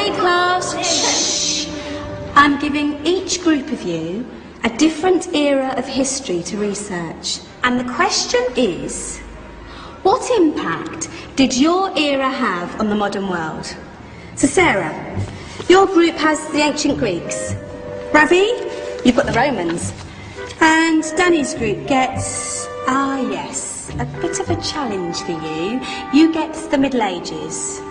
Okay, class. Shh. I'm giving each group of you a different era of history to research. And the question is, what impact did your era have on the modern world? So Sarah, your group has the ancient Greeks. Ravi, you've got the Romans. And Danny's group gets, yes, a bit of a challenge for you. You get the Middle Ages.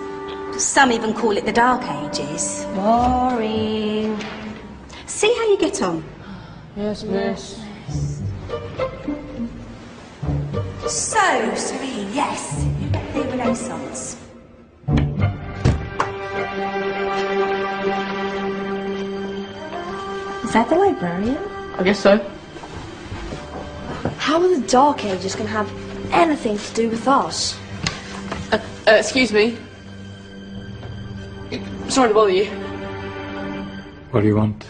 Some even call it the Dark Ages. Boring. See how you get on. Yes, miss. So, Serene, yes, you get the Renaissance. Is that the librarian? I guess so. How are the Dark Ages going to have anything to do with us? Excuse me. Sorry to bother you. What do you want?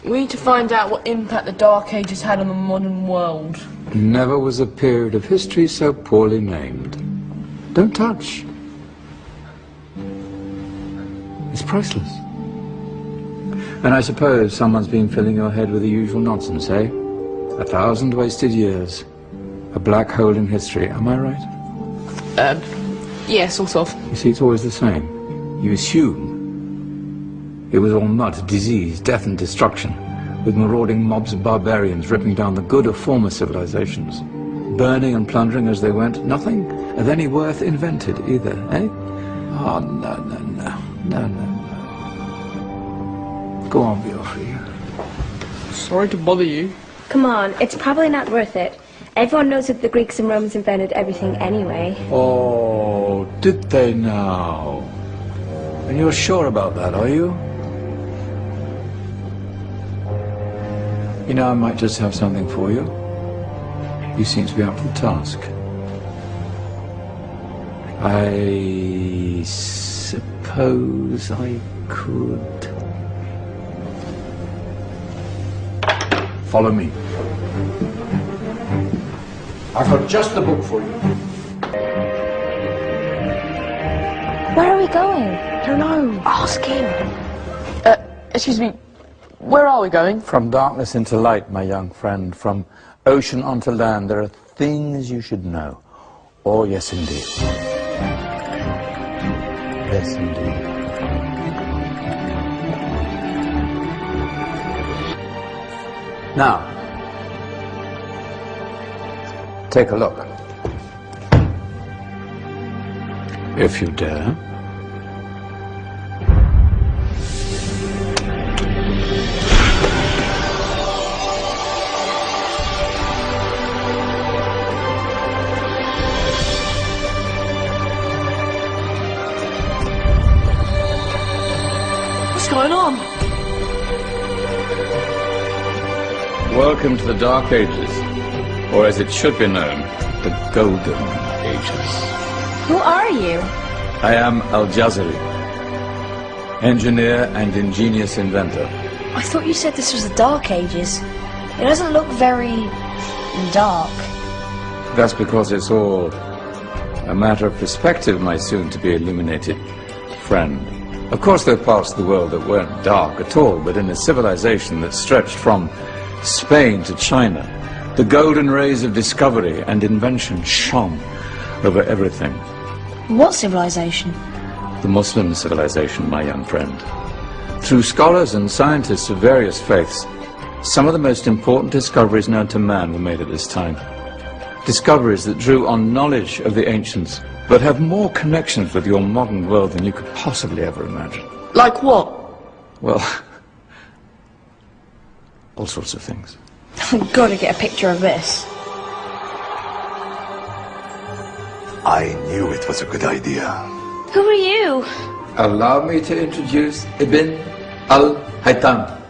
We need to find out what impact the Dark Ages had on the modern world. Never was a period of history so poorly named. Don't touch. It's priceless. And I suppose someone's been filling your head with the usual nonsense, eh? 1,000 wasted years. A black hole in history, am I right? Yeah, sort of. You see, it's always the same. You assume it was all mud, disease, death and destruction, with marauding mobs of barbarians ripping down the good of former civilizations, burning and plundering as they went. Nothing of any worth invented either, eh? Oh, no. Go on, Beofrey. Sorry to bother you. Come on, it's probably not worth it. Everyone knows that the Greeks and Romans invented everything anyway. Oh, did they now? And you're sure about that, are you? You know, I might just have something for you. You seem to be up to the task. I suppose I could... Follow me. I've got just the book for you. Where are we going? I don't know. Ask him. Excuse me. Where are we going? From darkness into light, my young friend. From ocean onto land. There are things you should know. Oh, yes, indeed. Yes, indeed. Now, take a look. If you dare. What's going on? Welcome to the Dark Ages, or as it should be known, the Golden Ages. Who are you? I am Al-Jazari, engineer and ingenious inventor. I thought you said this was the Dark Ages. It doesn't look very... dark. That's because it's all a matter of perspective, my soon-to-be illuminated friend. Of course, there are parts of the world that weren't dark at all, but in a civilization that stretched from Spain to China, the golden rays of discovery and invention shone over everything. What civilization? The Muslim civilization, my young friend. Through scholars and scientists of various faiths, some of the most important discoveries known to man were made at this time. Discoveries that drew on knowledge of the ancients, but have more connections with your modern world than you could possibly ever imagine. Like what? Well, all sorts of things. I've got to get a picture of this. I knew it was a good idea. Who are you? Allow me to introduce Ibn al-Haytham,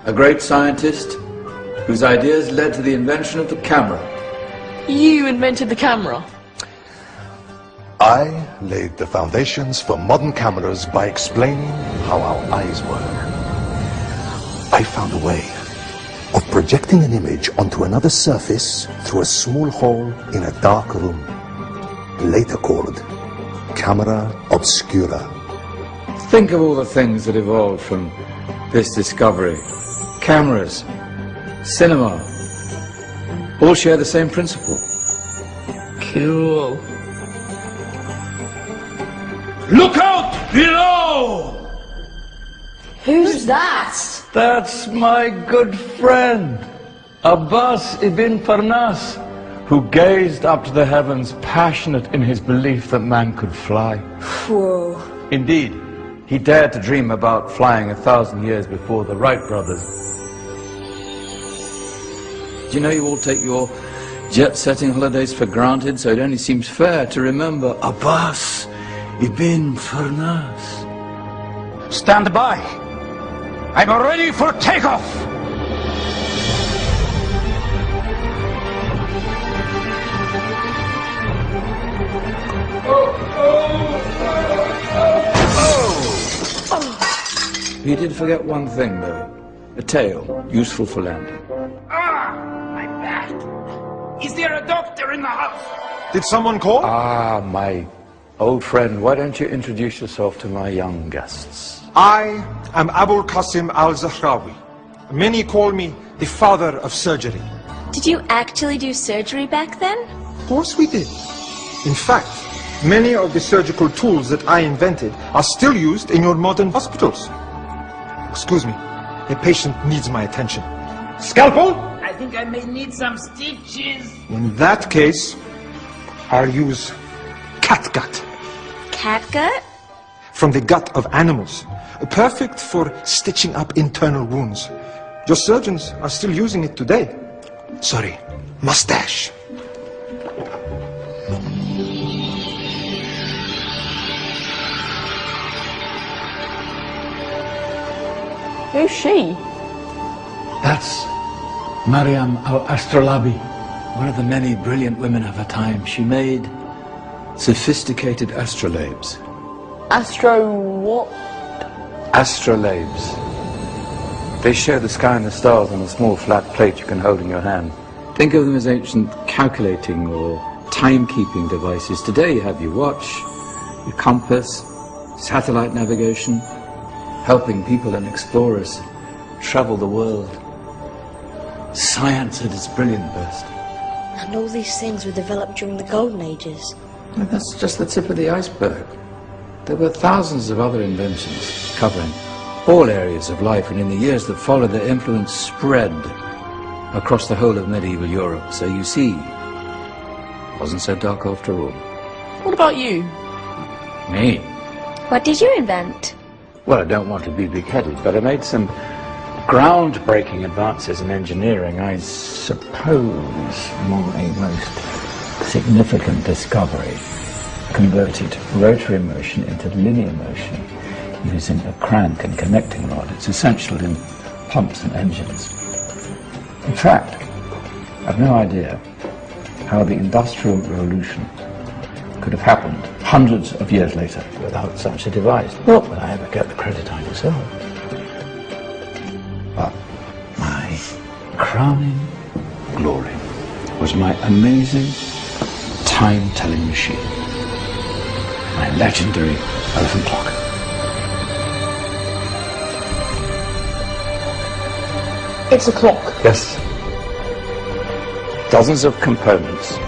a great scientist whose ideas led to the invention of the camera. You invented the camera? I laid the foundations for modern cameras by explaining how our eyes work. I found a way of projecting an image onto another surface through a small hole in a dark room, later called camera obscura. Think of all the things that evolved from this discovery. Cameras, cinema, all share the same principle. Cool. Look out below! Who's that? That's my good friend, Abbas ibn Farnas, who gazed up to the heavens, passionate in his belief that man could fly. Whoa. Indeed, he dared to dream about flying 1,000 years before the Wright brothers. Do you know you all take your jet-setting holidays for granted, so it only seems fair to remember Abbas ibn Farnas. Stand by. I'm ready for takeoff. He did forget one thing, though. A tail, useful for landing. My back! Is there a doctor in the house? Did someone call? Ah, my old friend, why don't you introduce yourself to my young guests? I am Abul Qasim al-Zahrawi. Many call me the father of surgery. Did you actually do surgery back then? Of course we did. In fact, many of the surgical tools that I invented are still used in your modern hospitals. Excuse me, a patient needs my attention. Scalpel? I think I may need some stitches. In that case, I'll use catgut. Catgut? From the gut of animals. Perfect for stitching up internal wounds. Your surgeons are still using it today. Sorry, mustache. Who's she? That's Maryam al-Astrolabi, one of the many brilliant women of her time. She made sophisticated astrolabes. Astro what? Astrolabes. They show the sky and the stars on a small flat plate you can hold in your hand. Think of them as ancient calculating or timekeeping devices. Today you have your watch, your compass, satellite navigation, helping people and explorers travel the world. Science at its brilliant best. And all these things were developed during the Golden Ages. Well, that's just the tip of the iceberg. There were thousands of other inventions covering all areas of life, and in the years that followed, their influence spread across the whole of medieval Europe. So you see, it wasn't so dark after all. What about you? Me? What did you invent? Well, I don't want to be big-headed, but I made some groundbreaking advances in engineering. I suppose my most significant discovery converted rotary motion into linear motion using a crank and connecting rod. It's essential in pumps and engines. In fact, I've no idea how the Industrial Revolution could have happened hundreds of years later without such a device. Not that I ever get the credit I deserve. But my crowning glory was my amazing time-telling machine. My legendary elephant clock. It's a clock. Yes. Dozens of components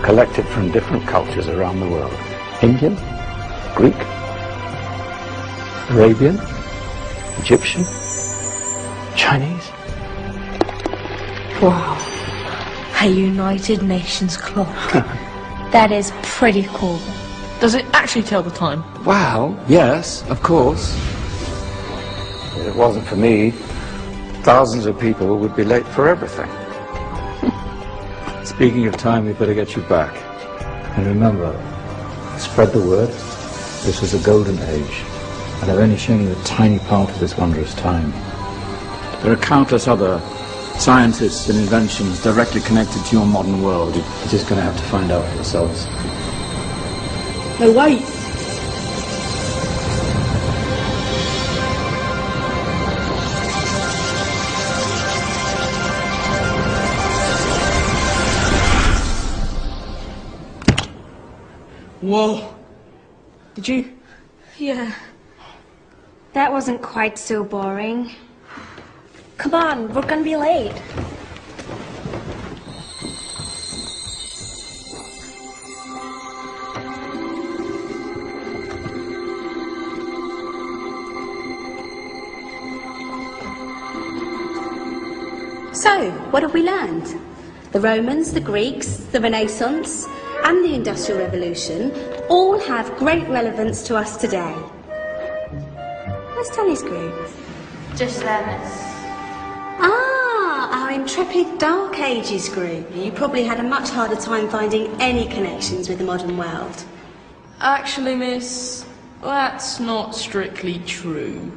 collected from different cultures around the world. Indian, Greek, Arabian, Egyptian, Chinese. Wow. A United Nations clock. That is pretty cool. Does it actually tell the time? Well, yes, of course. If it wasn't for me, thousands of people would be late for everything. Speaking of time, we better get you back. And remember, spread the word. This was a golden age, and I've only shown you a tiny part of this wondrous time. There are countless other scientists and inventions directly connected to your modern world. You're just going to have to find out for yourselves. No, wait. Whoa. Did you? Yeah. That wasn't quite so boring. Come on, we're gonna be late. So, what have we learned? The Romans, the Greeks, the Renaissance, and the Industrial Revolution all have great relevance to us today. Where's Tony's group? Just there, miss. Ah, our intrepid Dark Ages group. You probably had a much harder time finding any connections with the modern world. Actually, miss, that's not strictly true.